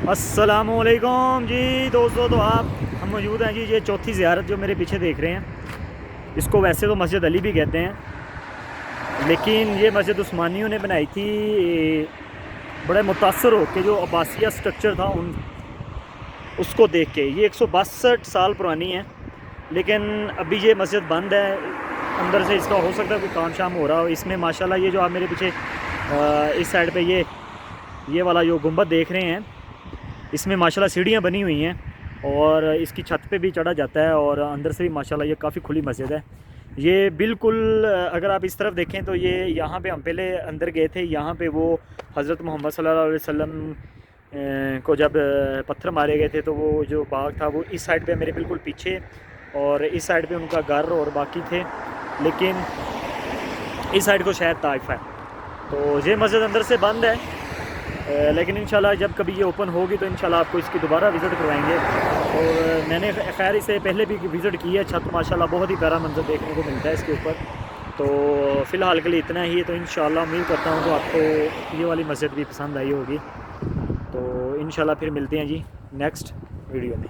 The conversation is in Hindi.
अस्सलामुअलैकुम जी दोस्तों। तो हम मौजूद हैं जी, ये चौथी ज़ियारत जो मेरे पीछे देख रहे हैं, इसको वैसे तो मस्जिद अली भी कहते हैं, लेकिन ये मस्जिद उस्मानियों ने बनाई थी। बड़े मुतासर हो के जो अब्बासिया स्ट्रक्चर था उन उसको देख के। ये 162 साल पुरानी है, लेकिन अभी ये मस्जिद बंद है। अंदर से इसका हो सकता है कोई काम शाम हो रहा हो। इसमें माशाल्लाह ये जो आप मेरे पीछे इस साइड पे ये वाला जो गुंबद देख रहे हैं, इसमें माशाल्लाह सीढ़ियाँ बनी हुई हैं और इसकी छत पे भी चढ़ा जाता है। और अंदर से भी माशाल्लाह ये काफ़ी खुली मस्जिद है। ये बिल्कुल अगर आप इस तरफ देखें तो ये यहाँ पे हम पहले अंदर गए थे। यहाँ पे वो हज़रत मोहम्मद सल्लल्लाहु अलैहि वसल्लम को जब पत्थर मारे गए थे तो वो जो बाग था वो इस साइड पे मेरे बिल्कुल पीछे, और इस साइड पे उनका घर और बाकी थे, लेकिन इस साइड को शायद ताइफ है। तो ये मस्जिद अंदर से बंद है, लेकिन इंशाल्लाह जब कभी ये ओपन होगी तो इंशाल्लाह आपको इसकी दोबारा विज़िट करवाएंगे। और मैंने खैर इसे पहले भी विज़िट की है। छत माशाल्लाह बहुत ही प्यारा मंजर देखने को मिलता है इसके ऊपर। तो फ़िलहाल के लिए इतना ही है। तो इंशाल्लाह उम्मीद करता हूँ तो आपको ये वाली मस्जिद भी पसंद आई होगी। तो इंशाल्लाह फिर मिलते हैं जी नेक्स्ट वीडियो में।